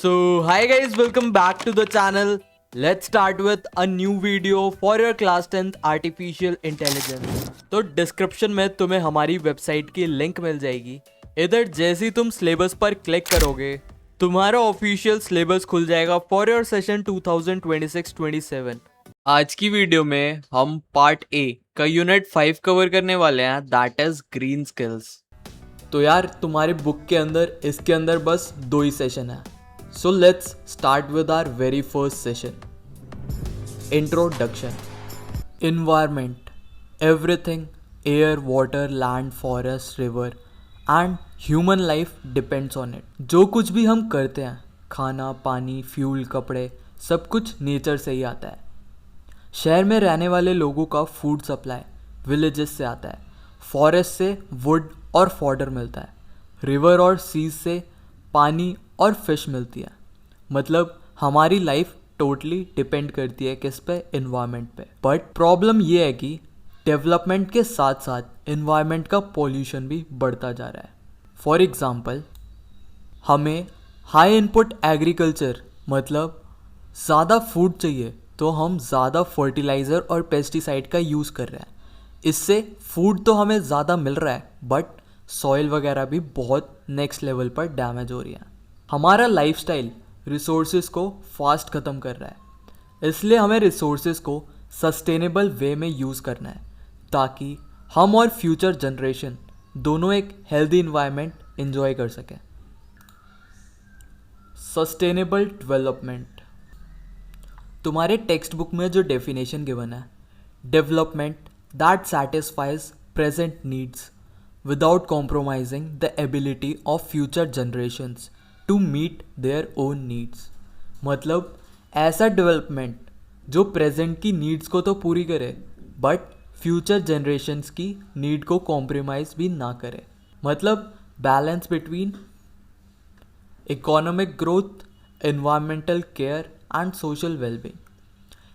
Hi guys, welcome back to the channel. Let's start with a new video for your class 10th artificial intelligence. तो description में तुम्हें हमारी website की link मिल जाएगी. इधर जैसे ही तुम सिलेबस पर क्लिक करोगे तुम्हारा ऑफिशियल सिलेबस खुल जाएगा फॉर योर सेशन 2026-27. आज की वीडियो में हम पार्ट ए का यूनिट 5 कवर करने वाले हैं, दैट इज ग्रीन स्किल्स. तो यार तुम्हारे बुक के अंदर इसके अंदर बस 2 ही सेशन है. So let's start with our very first session. Introduction. Environment. Everything, air, water, land, forest, river and human life depends on it. जो कुछ भी हम करते हैं, खाना, पानी, फ्यूल, कपड़े, सब कुछ नेचर से ही आता है. शहर में रहने वाले लोगों का फूड सप्लाई विलेजेस से आता है. फॉरेस्ट से वुड और फॉडर मिलता है. रिवर और सीज से पानी और फिश मिलती है. मतलब हमारी लाइफ टोटली डिपेंड करती है किस पे, एनवायरनमेंट पे. बट प्रॉब्लम ये है कि डेवलपमेंट के साथ साथ एनवायरनमेंट का पॉल्यूशन भी बढ़ता जा रहा है. फॉर एग्जांपल हमें हाई इनपुट एग्रीकल्चर मतलब ज़्यादा फूड चाहिए तो हम ज़्यादा फर्टिलाइज़र और पेस्टिसाइड का यूज़ कर रहे हैं. इससे फूड तो हमें ज़्यादा मिल रहा है बट सॉइल वगैरह भी बहुत नेक्स्ट लेवल पर डैमेज हो रही है. हमारा लाइफस्टाइल रिसोर्सेज को फास्ट ख़त्म कर रहा है. इसलिए हमें रिसोर्सेज को सस्टेनेबल वे में यूज़ करना है ताकि हम और फ्यूचर जनरेशन दोनों एक हेल्दी इन्वायरमेंट एंजॉय कर सकें. Sustainable development. तुम्हारे टेक्स्ट बुक में जो डेफिनेशन गिवन है, development that satisfies present needs without compromising the ability of future generations to meet their own needs. मतलब ऐसा डेवलपमेंट जो प्रेजेंट की नीड्स को तो पूरी करे बट फ्यूचर जनरेशन्स की नीड को कॉम्प्रोमाइज़ भी ना करे. मतलब balance between economic growth, environmental care and social wellbeing.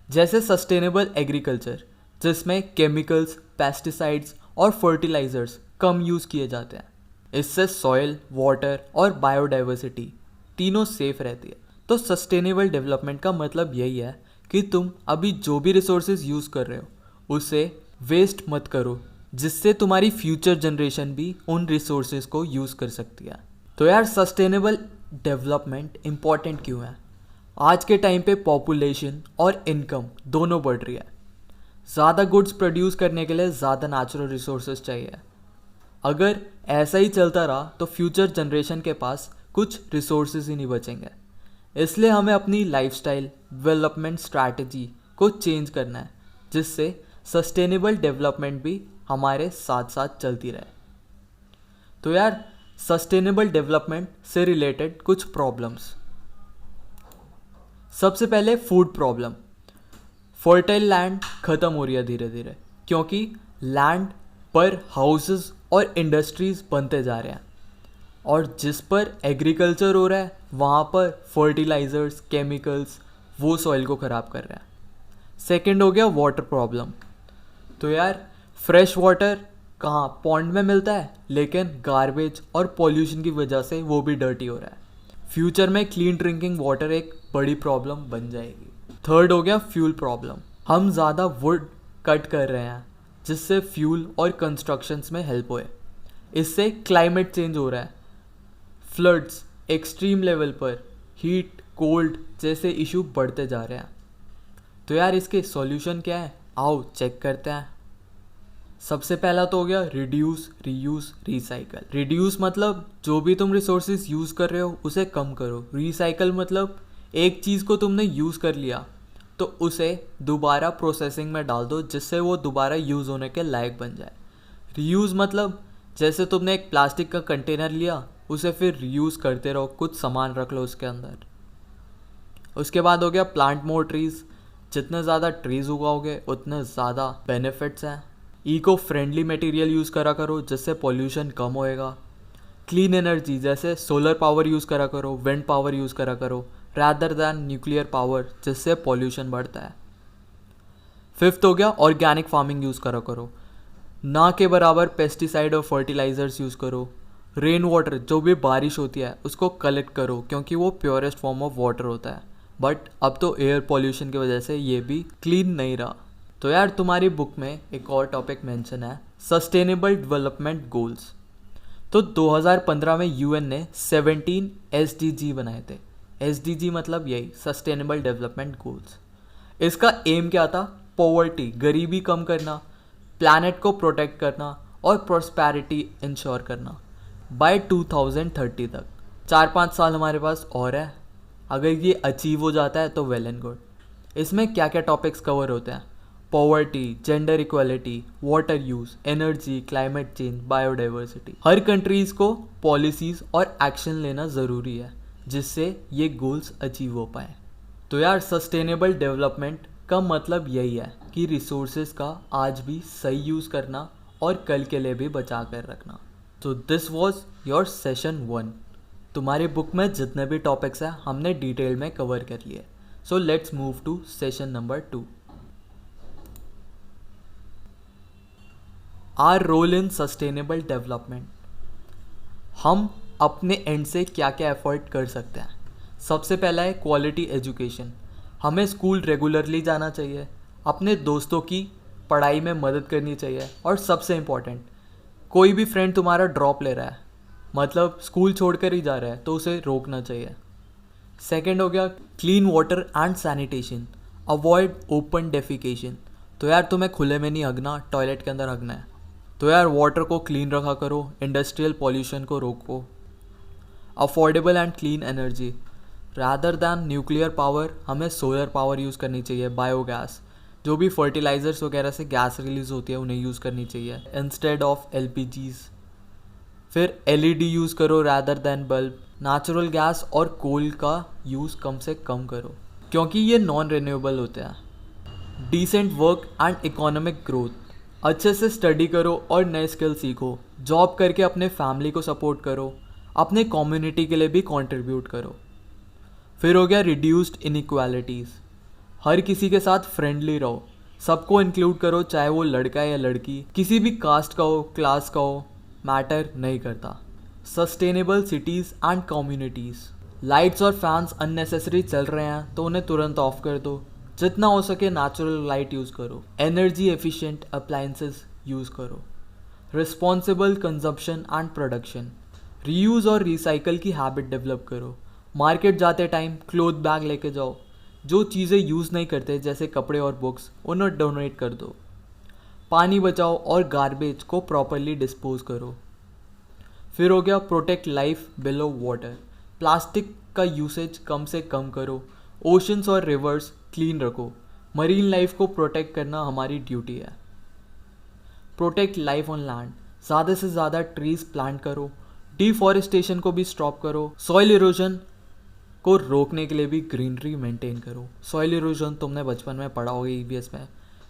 जैसे सस्टेनेबल एग्रीकल्चर जिसमें केमिकल्स, पेस्टिसाइड्स और फर्टिलाइजर्स कम यूज़ किए जाते हैं. इससे सॉइल, वाटर और बायोडाइवर्सिटी तीनों सेफ रहती है. तो सस्टेनेबल डेवलपमेंट का मतलब यही है कि तुम अभी जो भी रिसोर्सेज यूज़ कर रहे हो उसे वेस्ट मत करो जिससे तुम्हारी फ्यूचर जनरेशन भी उन रिसोर्सेज को यूज़ कर सकती है. तो यार सस्टेनेबल डेवलपमेंट इम्पॉर्टेंट क्यों है? आज के टाइम पे पॉपुलेशन और इनकम दोनों बढ़ रही है. ज़्यादा गुड्स प्रोड्यूस करने के लिए ज़्यादा नेचुरल रिसोर्सेज चाहिए. अगर ऐसा ही चलता रहा तो फ्यूचर जनरेशन के पास कुछ रिसोर्सेज ही नहीं बचेंगे. इसलिए हमें अपनी लाइफस्टाइल डेवलपमेंट स्ट्रैटेजी को चेंज करना है जिससे सस्टेनेबल डेवलपमेंट भी हमारे साथ साथ चलती रहे. तो यार सस्टेनेबल डेवलपमेंट से रिलेटेड कुछ प्रॉब्लम्स. सबसे पहले फूड प्रॉब्लम. फर्टाइल लैंड ख़त्म हो रही है धीरे धीरे क्योंकि लैंड पर हाउसेस और इंडस्ट्रीज़ बनते जा रहे हैं और जिस पर एग्रीकल्चर हो रहा है वहाँ पर फर्टिलाइज़र्स, केमिकल्स वो सॉइल को ख़राब कर रहे हैं. सेकंड हो गया वाटर प्रॉब्लम. तो यार फ्रेश वाटर कहाँ, पॉन्ड में मिलता है लेकिन गार्बेज और पॉल्यूशन की वजह से वो भी डर्टी हो रहा है. फ्यूचर में क्लीन ड्रिंकिंग वाटर एक बड़ी प्रॉब्लम बन जाएगी. थर्ड हो गया फ्यूल प्रॉब्लम. हम ज़्यादा वुड कट कर रहे हैं जिससे फ्यूल और कंस्ट्रक्शंस में हेल्प होए. इससे क्लाइमेट चेंज हो रहा है. फ्लड्स, एक्सट्रीम लेवल पर हीट, कोल्ड जैसे इशू बढ़ते जा रहे हैं. तो यार इसके सॉल्यूशन क्या है, आओ चेक करते हैं. सबसे पहला तो हो गया रिड्यूस, रीयूज़, रिसाइकल. रिड्यूस मतलब जो भी तुम रिसोर्सेज यूज़ कर रहे हो उसे कम करो. रिसाइकल मतलब एक चीज़ को तुमने यूज़ कर लिया तो उसे दोबारा प्रोसेसिंग में डाल दो जिससे वो दोबारा यूज़ होने के लायक बन जाए. रीयूज़ मतलब जैसे तुमने एक प्लास्टिक का कंटेनर लिया उसे फिर रीयूज़ करते रहो, कुछ सामान रख लो उसके अंदर. उसके बाद हो गया प्लांट मोर ट्रीज़. जितने ज़्यादा ट्रीज़ उगाओगे उतने ज़्यादा बेनिफिट्स हैं. इको फ्रेंडली मटेरियल यूज़ करा करो जिससे पॉल्यूशन कम होएगा. क्लीन एनर्जी जैसे सोलर पावर यूज़ करा करो, विंड पावर यूज़ करा करो रादर दैन न्यूक्लियर पावर जिससे पॉल्यूशन बढ़ता है. फिफ्थ हो गया ऑर्गेनिक फार्मिंग यूज़ करा करो. ना के बराबर पेस्टिसाइड और फर्टिलाइज़र्स यूज़ करो. रेन वाटर जो भी बारिश होती है उसको कलेक्ट करो, क्योंकि वो प्योरेस्ट फॉर्म ऑफ वाटर होता है। बट अब तो एयर पॉल्यूशन की वजह से ये भी क्लीन नहीं रहा। तो यार तुम्हारी बुक में एक और टॉपिक मेंशन है, सस्टेनेबल डेवलपमेंट गोल्स। तो 2015 में यूएन ने 17 एसडीजी बनाए थे। एसडीजी मतलब यही, सस्टेनेबल डेवलपमेंट गोल्स। इसका एम क्या था? पॉवर्टी, गरीबी कम करना, प्लैनेट को प्रोटेक्ट करना और प्रॉस्पेरिटी इंश्योर करना बाय 2030 तक। 4-5 साल हमारे पास और है। अगर ये अचीव हो जाता है तो वेल एंड गुड। इसमें क्या क्या टॉपिक्स कवर होते हैं? Poverty, gender equality, water use, energy, climate change, biodiversity. हर कंट्रीज़ को पॉलिसीज़ और एक्शन लेना ज़रूरी है जिससे ये गोल्स अचीव हो पाए। तो यार सस्टेनेबल डेवलपमेंट का मतलब यही है कि रिसोर्सेज का आज भी सही यूज़ करना और कल के लिए भी बचा कर रखना। तो दिस वॉज योर सेशन 1। तुम्हारी बुक में जितने भी टॉपिक्स हैं हमने डिटेल में कवर कर लिए। So let's move to session number 2। Our role in sustainable development. हम अपने एंड से क्या क्या एफर्ट कर सकते हैं? सबसे पहला है क्वालिटी एजुकेशन। हमें स्कूल रेगुलरली जाना चाहिए, अपने दोस्तों की पढ़ाई में मदद करनी चाहिए, और सबसे इम्पॉर्टेंट, कोई भी फ्रेंड तुम्हारा ड्रॉप ले रहा है, मतलब स्कूल छोड़कर ही जा रहा है, तो उसे रोकना चाहिए। सेकंड हो गया clean water and sanitation, avoid open defecation. तो यार तुम्हें खुले में नहीं हगना, टॉयलेट के अंदर हगना है, तो यार वाटर को क्लीन रखा करो, इंडस्ट्रियल पॉल्यूशन को रोको। Affordable and clean energy, rather than nuclear power हमें सोलर पावर यूज़ करनी चाहिए, बायोगैस, जो भी फर्टिलाइजर्स वगैरह से गैस रिलीज होती है उन्हें यूज़ करनी चाहिए इंस्टेड ऑफ एलपीजीज। फिर एलईडी यूज़ करो rather than bulb. Natural gas और कोल का यूज़ कम से कम करो क्योंकि ये नॉन रिन्यूएबल होते हैं। Decent work and economic growth, अच्छे से स्टडी करो और नए स्किल सीखो, जॉब करके अपने फैमिली को सपोर्ट करो, अपने कम्युनिटी के लिए भी कंट्रीब्यूट करो। फिर हो गया रिड्यूस्ड इनइक्वालिटीज़, हर किसी के साथ फ्रेंडली रहो, सबको इंक्लूड करो, चाहे वो लड़का है या लड़की, किसी भी कास्ट का हो, क्लास का हो, मैटर नहीं करता। Sustainable cities and communities, lights और फैंस अननेसेसरी चल रहे हैं तो उन्हें तुरंत ऑफ कर दो, जितना हो सके नेचुरल लाइट यूज़ करो, एनर्जी एफिशिएंट अप्लायंसेस यूज़ करो। Responsible consumption and production, reuse और रिसाइकल की हैबिट डेवलप करो। मार्केट जाते टाइम क्लोथ बैग लेके जाओ, जो चीज़ें यूज़ नहीं करते जैसे कपड़े और बुक्स उन्हें डोनेट कर दो। पानी बचाओ और गार्बेज को प्रॉपरली डिस्पोज करो। फिर हो गया protect life below water, plastic का यूसेज कम से कम करो, ओशंस और रिवर्स क्लीन रखो, मरीन लाइफ को प्रोटेक्ट करना हमारी ड्यूटी है। प्रोटेक्ट लाइफ ऑन लैंड, ज़्यादा से ज़्यादा ट्रीज प्लांट करो, डिफॉरेस्टेशन को भी स्टॉप करो, सॉइल इरोजन को रोकने के लिए भी ग्रीनरी मेंटेन करो। सॉइल इरोजन तुमने बचपन में पढ़ा होगा ईवीएस में,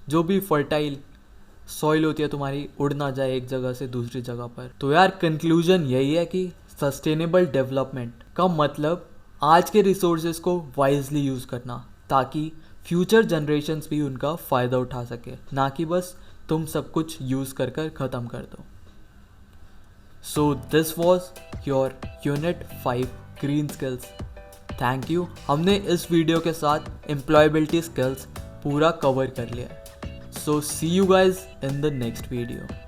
जो भी फर्टाइल सॉइल होती है तुम्हारी उड़ ना जाए एक जगह से दूसरी जगह पर। तो यार कंक्लूजन यही है कि सस्टेनेबल डेवलपमेंट का मतलब आज के रिसोर्सेज को वाइजली यूज़ करना ताकि फ्यूचर जनरेशन्स भी उनका फ़ायदा उठा सके, ना कि बस तुम सब कुछ यूज़ कर कर ख़त्म कर दो। So this was your unit 5 green skills. Thank you, हमने इस वीडियो के साथ एम्प्लॉयबिलिटी स्किल्स पूरा कवर कर लिया। So see you guys in the next video.